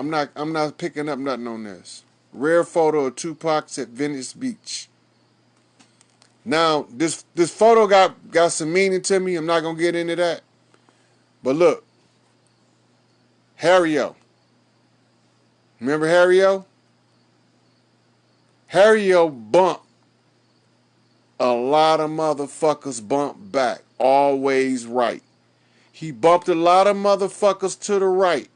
I'm not picking up nothing on this. Rare photo of Tupac's at Venice Beach. Now, this photo got some meaning to me. I'm not gonna get into that. But look, Harry-O. Remember Harry-O? Harry-O bumped a lot of motherfuckers bump back. Always right. He bumped a lot of motherfuckers to the right.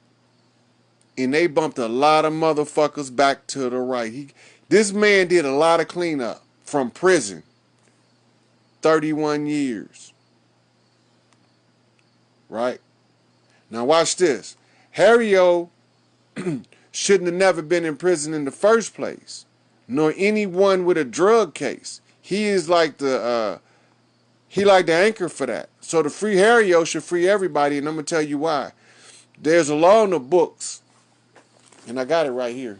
And they bumped a lot of motherfuckers back to the right. This man did a lot of cleanup from prison. 31 years. Right? Now watch this. Harry-O shouldn't have never been in prison in the first place. Nor anyone with a drug case. He is like the anchor for that. So to free Harry-O should free everybody, and I'm gonna tell you why. There's a law in the books, and I got it right here.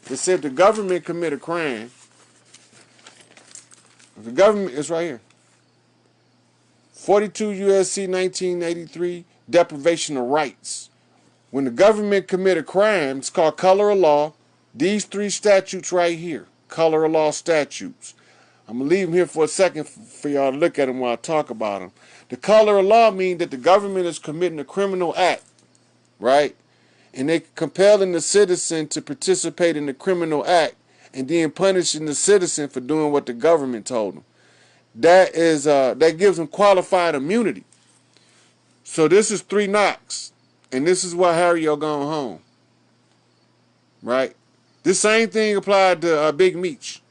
It said the government commit a crime. The government is right here. 42 U.S.C. 1983, deprivation of rights. When the government commit a crime, it's called color of law. These three statutes right here, color of law statutes. I'm going to leave them here for a second for y'all to look at them while I talk about them. The color of law means that the government is committing a criminal act, right? And they compelling the citizen to participate in the criminal act and then punishing the citizen for doing what the government told them. That gives them qualified immunity. So this is 3 knocks, and this is why Harry-O gone home, right? This same thing applied to Big Meech.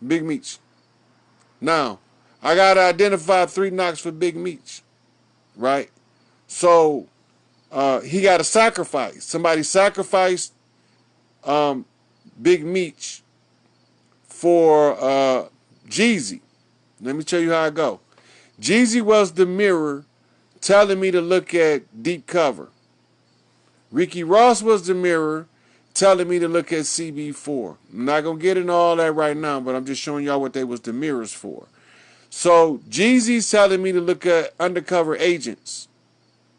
Big Meech. Now, I got to identify 3 knocks for Big Meech, right? So, he got a sacrifice. Somebody sacrificed Big Meech for Jeezy. Let me tell you how it go. Jeezy was the mirror telling me to look at Deep Cover. Ricky Ross was the mirror telling me to look at CB4. I'm not going to get into all that right now, but I'm just showing y'all what they was the mirrors for. So Jeezy's telling me to look at undercover agents.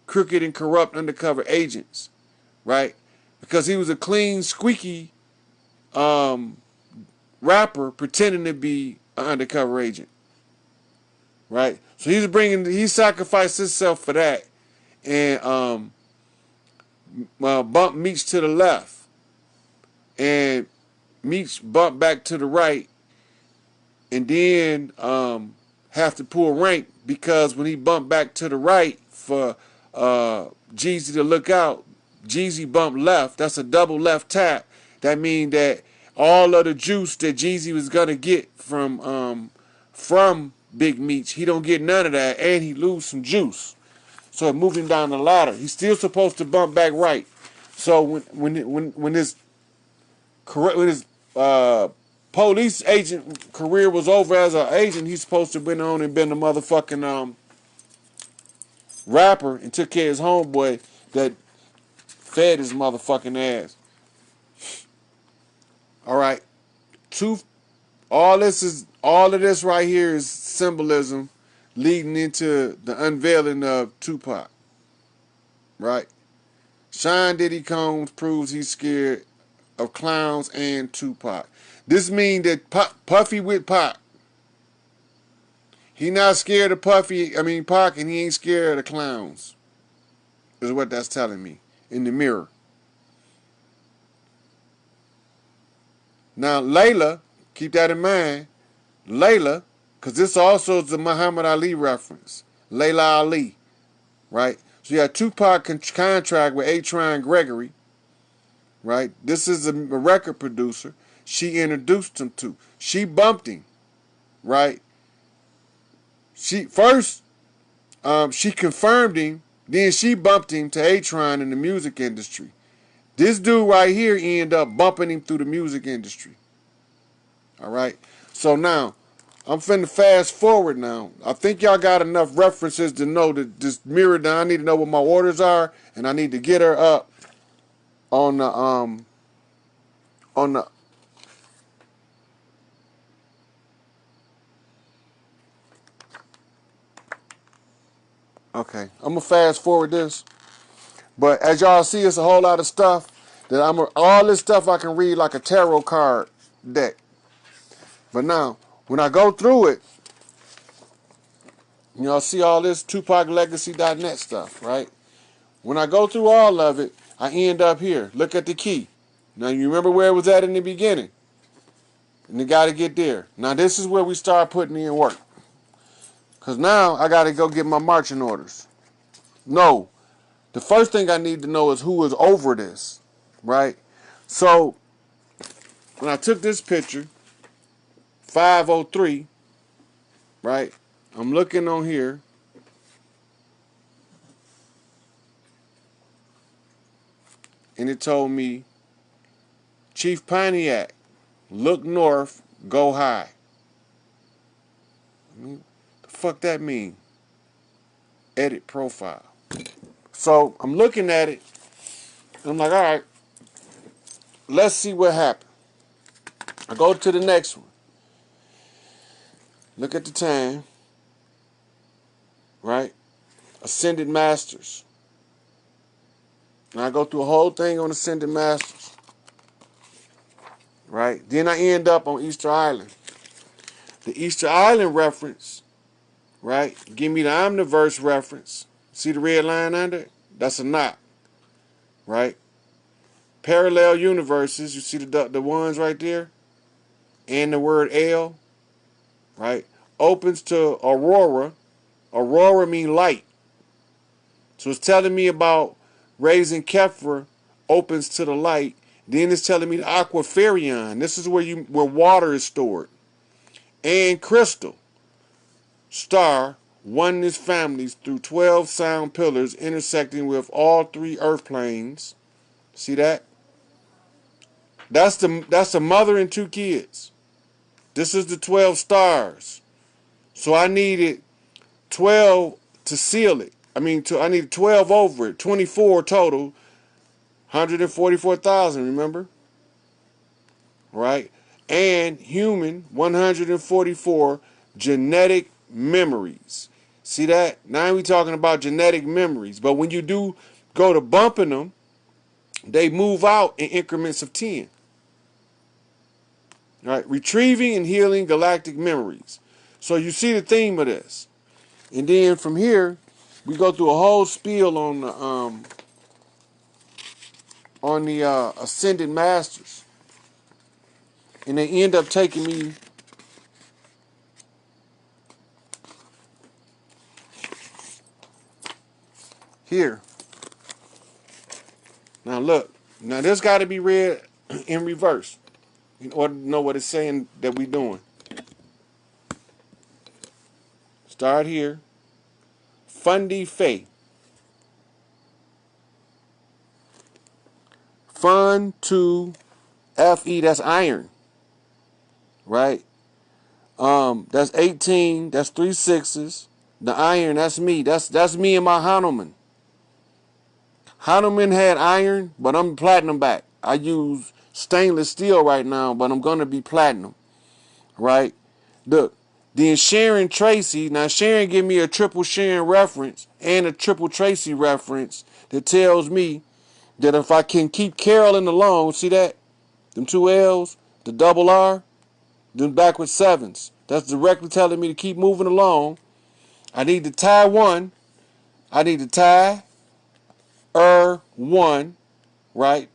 Crooked and corrupt undercover agents. Right? Because he was a clean, squeaky rapper pretending to be an undercover agent. Right? So he sacrificed himself for that. And bumped Meech to the left. And Meech bumped back to the right, and then have to pull rank because when he bumped back to the right for Jeezy to look out, Jeezy bumped left. That's a double left tap. That means that all of the juice that Jeezy was gonna get from Big Meech, he don't get none of that, and he lose some juice. So it moved him down the ladder. He's still supposed to bump back right. So when his police agent career was over as an agent, he's supposed to have been on and been a motherfucking rapper and took care of his homeboy that fed his motherfucking ass. All right, all of this right here is symbolism leading into the unveiling of Tupac. Right, Sean Diddy Combs proves he's scared of clowns and Tupac. This means that Puffy with Pac. He not scared of Pac, and he ain't scared of clowns. Is what that's telling me in the mirror. Now, Layla, keep that in mind. Layla, because this also is the Muhammad Ali reference. Layla Ali, right? So you have Tupac contract with A-Tron Gregory. Right? This is a record producer. She introduced him to. She bumped him. Right? She confirmed him. Then she bumped him to A-Tron in the music industry. This dude right here ended up bumping him through the music industry. All right? So now, I'm finna fast forward now. I think y'all got enough references to know that this mirror down. I need to know what my orders are, and I need to get her up on the okay, I'm gonna fast forward this. But as y'all see, it's a whole lot of stuff that all this stuff I can read like a tarot card deck. But now, when I go through it, y'all see all this TupacLegacy.net stuff, right? When I go through all of it, I end up here. Look at the key. Now, you remember where it was at in the beginning. And you got to get there. Now, this is where we start putting in work. Because now, I got to go get my marching orders. No. The first thing I need to know is who is over this, right? So, when I took this picture, 503, right? I'm looking on here. And it told me, Chief Pontiac, look north, go high. The fuck that mean? Edit profile. So I'm looking at it, and I'm like, all right, let's see what happened. I go to the next one. Look at the time, right? Ascended Masters. And I go through a whole thing on Ascended Masters, right? Then I end up on Easter Island. The Easter Island reference, right? Give me the Omniverse reference. See the red line under it? That's a knot, right? Parallel universes, you see the ones right there? And the word L, right? Opens to Aurora. Aurora mean light. So it's telling me about raising Kepler opens to the light. Then it's telling me the Aquafarion. This is where water is stored. And crystal. Star, oneness families through 12 sound pillars intersecting with all 3 earth planes. See that? That's the mother and 2 kids. This is the 12 stars. So I needed 12 to seal it. I needed 12 over it. 24 total. 144,000, remember? Right? And human, 144 genetic memories. See that? Now we're talking about genetic memories. But when you do go to bumping them, they move out in increments of 10. Right? Retrieving and healing galactic memories. So you see the theme of this. And then from here, we go through a whole spiel on the Ascended Masters. And they end up taking me here. Now look. Now this got to be read in reverse in order to know what it's saying that we're doing. Start here. Fundy Fe. Fun to Fe, that's iron. Right? That's 18, that's 3 6s. The iron, that's me. That's me and my Hanuman. Hanuman had iron, but I'm platinum back. I use stainless steel right now, but I'm gonna be platinum. Right? Look. Then Sharon Tracy. Now Sharon give me a triple Sharon reference and a triple Tracy reference that tells me that if I can keep Carolyn alone, see that? Them 2 L's, the double R, them backward 7s. That's directly telling me to keep moving along. I need to tie 1. I need to tie 1, right?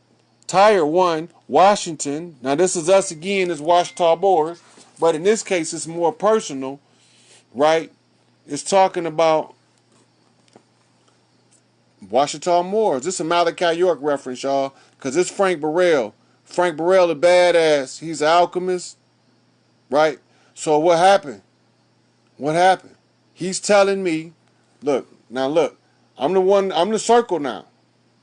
Tire 1, Washington. Now this is us again as Washita Boers, but in this case it's more personal, right? It's talking about Washita Moors. This is a Malachi York reference, y'all, because it's Frank Burrell. Frank Burrell, the badass. He's an alchemist, right? So what happened? What happened? He's telling me, look, I'm the circle now.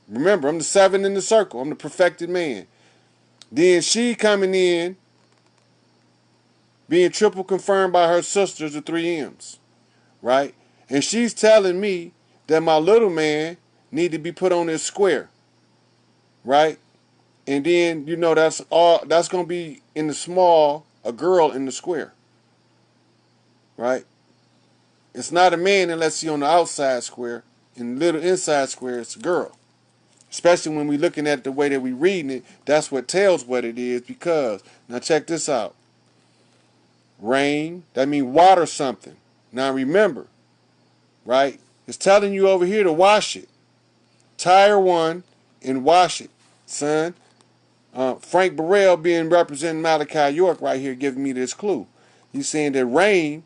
Remember, I'm the 7 in the circle. I'm the perfected man. Then she coming in, being triple confirmed by her sisters, the 3 M's, right? And she's telling me that my little man need to be put on this square, right? And then, that's going to be in the small, a girl in the square, right? It's not a man unless he's on the outside square. In the little inside square, it's a girl. Especially when we're looking at the way that we're reading it, that's what tells what it is. Because, now check this out. Rain, that means water something. Now remember, right? It's telling you over here to wash it. Tire 1 and wash it, son. Frank Burrell being representing Malachi York right here giving me this clue. He's saying that rain,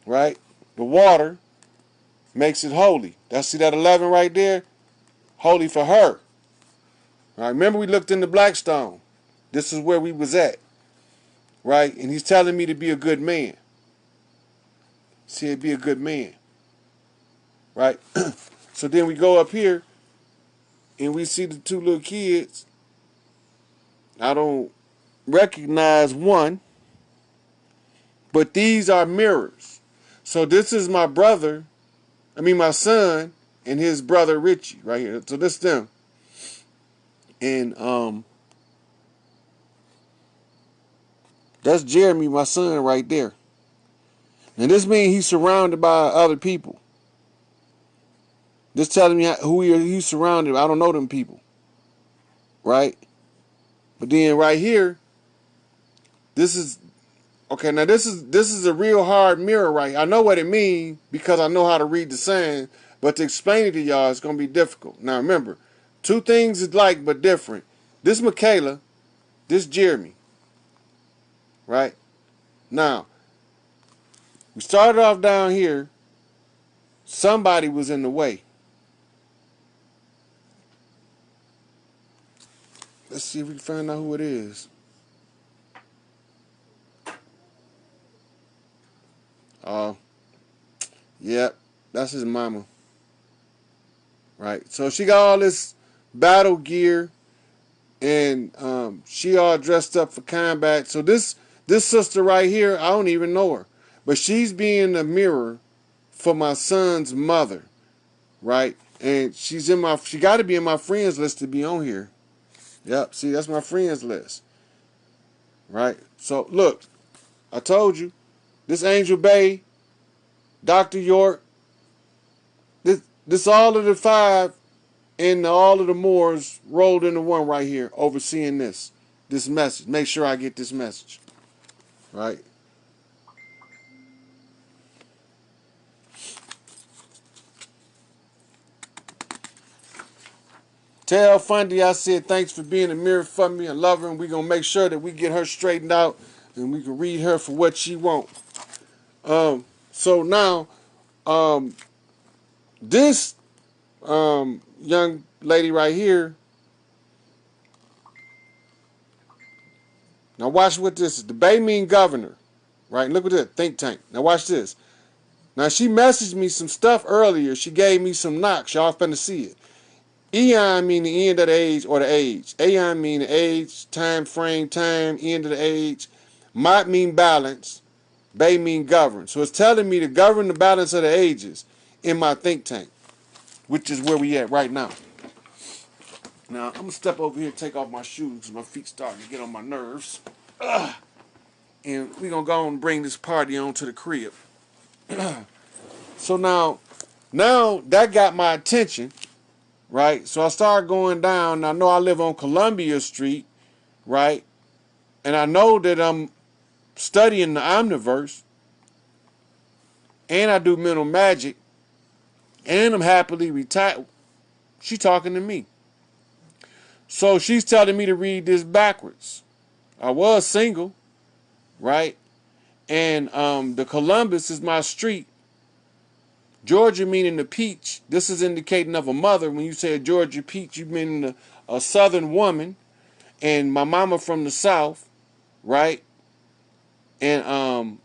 right, the water, makes it holy. See that 11 right there? Holy for her. All right, remember we looked into Blackstone. This is where we was at. Right? And he's telling me to be a good man. See, be a good man. Right? So then we go up here and we see the two little kids. I don't recognize one, but these are mirrors. So this is my brother, my son and his brother Richie right here. So this them. And that's Jeremy, my son, right there. And this means he's surrounded by other people. This telling me who he's surrounded. I don't know them people. Right? But then right here, this is okay. Now this is a real hard mirror, right? I know what it means because I know how to read the sign, but to explain it to y'all, it's gonna be difficult. Now remember, two things is like but different. This Michaela, this Jeremy. Right? Now, we started off down here. Somebody was in the way. Let's see if we can find out who it is. Yep, that's his mama. Right? So she got all this battle gear and she all dressed up for combat. So this sister right here, I don't even know her. But she's being a mirror for my son's mother. Right? And she got to be in my friends list to be on here. Yep, see, that's my friends list. Right? So, look, I told you, this Angel Bay, Dr. York, this all of the 5 and all of the Moors rolled into one right here, overseeing this message. Make sure I get this message. Right? Tell Fundy I said thanks for being a mirror for me. I love her, and we're going to make sure that we get her straightened out and we can read her for what she wants. So now, this young lady right here, now watch what this is. The Bay mean governor, right? Look at this, think tank. Now watch this. Now she messaged me some stuff earlier. She gave me some knocks. Y'all finna see it. Eon mean the end of the age or the age. Aeon mean the age, time frame, time, end of the age. Might mean balance. Bay mean govern. So it's telling me to govern the balance of the ages in my think tank, which is where we at right now. Now, I'm going to step over here and take off my shoes because my feet starting to get on my nerves. And we're going to go and bring this party on to the crib. So now that got my attention, right? So I started going down. I know I live on Columbia Street, right? And I know that I'm studying the Omniverse. And I do mental magic. And I'm happily retired. She talking to me. So she's telling me to read this backwards. I was single, right? And the Columbus is my street. Georgia meaning the peach. This is indicating of a mother. When you say a Georgia peach, you mean a southern woman. And my mama from the south, right? And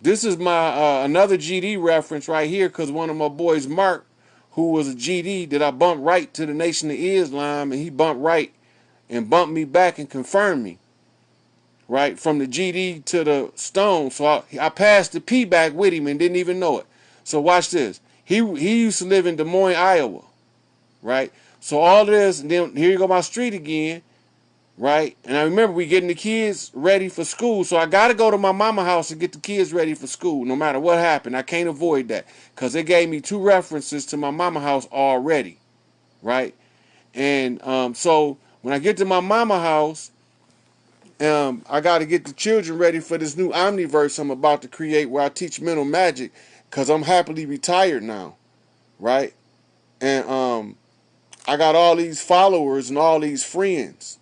this is my another GD reference right here because one of my boys, Mark, who was a GD that I bumped right to the Nation of Islam, and he bumped right and bumped me back and confirmed me, right, from the GD to the Stone. So I passed the P back with him and didn't even know it. So watch this. He used to live in Des Moines, Iowa, right? So all this, and then here you go my street again, right? And I remember we getting the kids ready for school. So I got to go to my mama house to get the kids ready for school no matter what happened. I can't avoid that because they gave me 2 references to my mama house already, right? And so when I get to my mama house, I got to get the children ready for this new omniverse I'm about to create where I teach mental magic because I'm happily retired now, right? And I got all these followers and all these friends.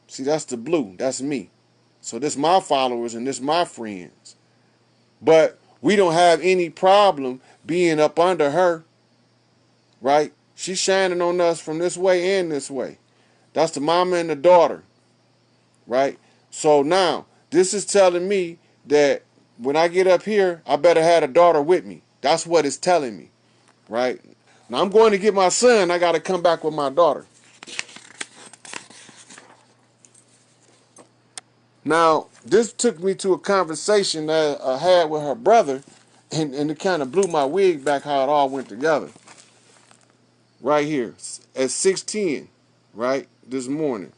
See, that's the blue. That's me. So this my followers and this my friends. But we don't have any problem being up under her, right? She's shining on us from this way and this way. That's the mama and the daughter, right? So now, this is telling me that when I get up here, I better have a daughter with me. That's what it's telling me, right? Now I'm going to get my son. I got to come back with my daughter. Now, this took me to a conversation that I had with her brother, and it kind of blew my wig back how it all went together. Right here, at 6:10, right, this morning,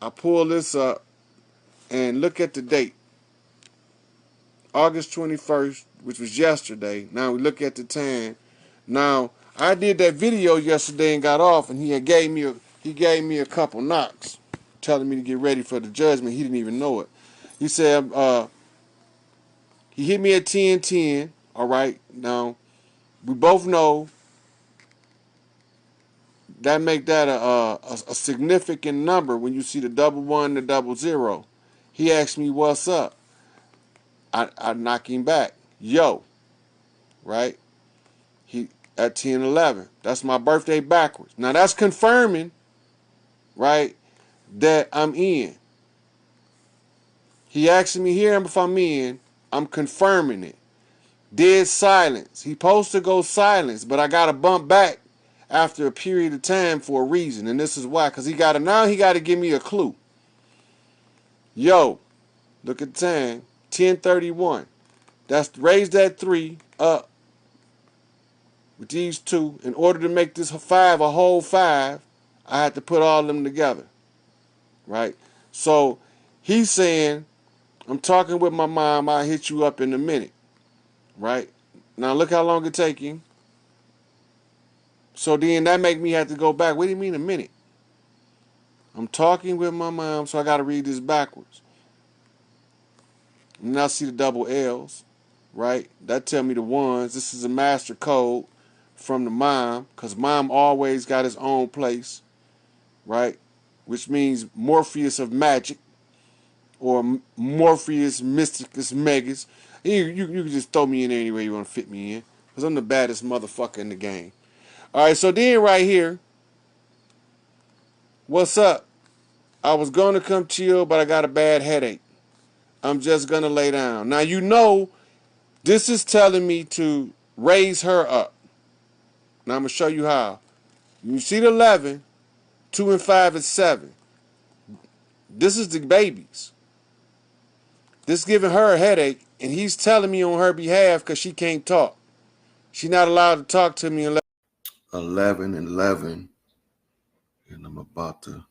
I pull this up and look at the date. August 21st, which was yesterday. Now we look at the time. Now, I did that video yesterday and got off, and he gave me a couple knocks, telling me to get ready for the judgment. He didn't even know it. He said, he hit me at 10:10. All right. Now, we both know that make that a significant number when you see the 11, the 00. He asked me, what's up? I knock him back. Yo. Right? He at 10:11. That's my birthday backwards. Now, that's confirming, right, that I'm in. He asking me here if I'm in. I'm confirming it. Dead silence. He supposed to go silence, but I got to bump back after a period of time for a reason. And this is why. Because he got to give me a clue. Yo, look at the time. 10:31. That's raise that 3 up with these 2. In order to make this 5 a whole 5, I had to put all of them together. Right? So he's saying, I'm talking with my mom. I'll hit you up in a minute. Right? Now look how long it take him. So then that make me have to go back. What do you mean a minute? I'm talking with my mom, so I got to read this backwards. And now see the double L's, right? That tell me the ones. This is a master code from the mom, because mom always got his own place, right? Which means Morpheus of magic, or Morpheus Mysticus Megas. You can just throw me in there any way you want to fit me in, because I'm the baddest motherfucker in the game. All right, so then right here, what's up? I was going to come chill, but I got a bad headache. I'm just going to lay down. Now, you know, this is telling me to raise her up. Now, I'm going to show you how. You see the 11, 2 and 5 is 7. This is the babies. This is giving her a headache, and he's telling me on her behalf because she can't talk. She's not allowed to talk to me unless 11 and 11. And I'm about to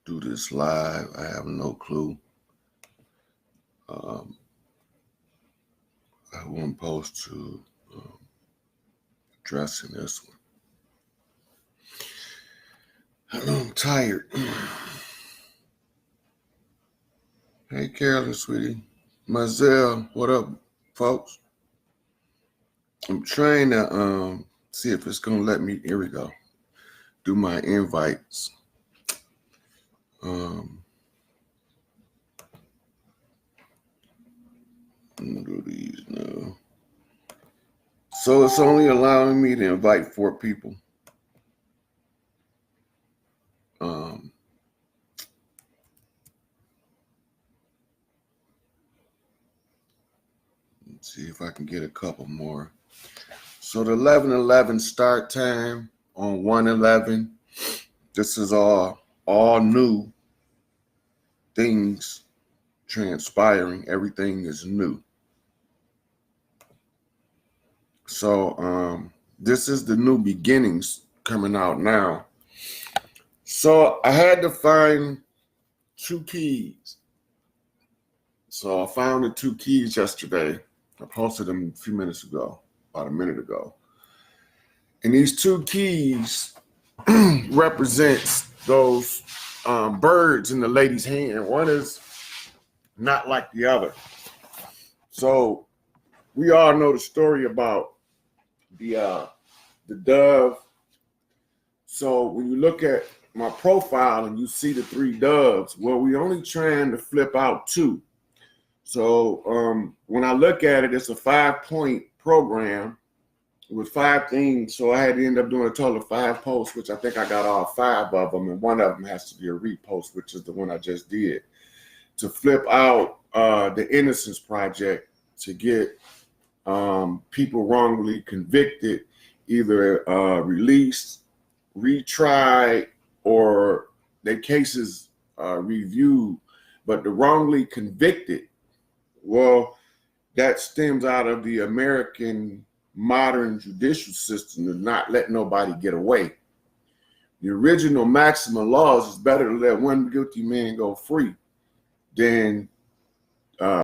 do this live. I have no clue. I wasn't supposed to address in this one. I know I'm tired. Hey, Carolyn, sweetie. Mazel, what up, folks? I'm trying to see if it's going to let me, here we go, do my invites. I'm going to do these now. So it's only allowing me to invite 4 people. Let's see if I can get a couple more. So the 11:11 start time on 1/11. This is all new things transpiring. Everything is new. So this is the new beginnings coming out now. So I had to find 2 keys. So I found the 2 keys yesterday. I posted them a few minutes ago, about a minute ago. And these 2 keys represents those birds in the lady's hand. One is not like the other. So we all know the story about the dove. So when you look at my profile and you see the 3 doves, well, we only trying to flip out 2. So when I look at it, it's a 5-point program with 5 things. So I had to end up doing a total of 5 posts, which I think I got all 5 of them. And one of them has to be a repost, which is the one I just did, to flip out the Innocence Project to get people wrongly convicted, either released, retried, or their cases reviewed. But the wrongly convicted, well, that stems out of the American modern judicial system to not let nobody get away. The original maximum laws is better to let one guilty man go free than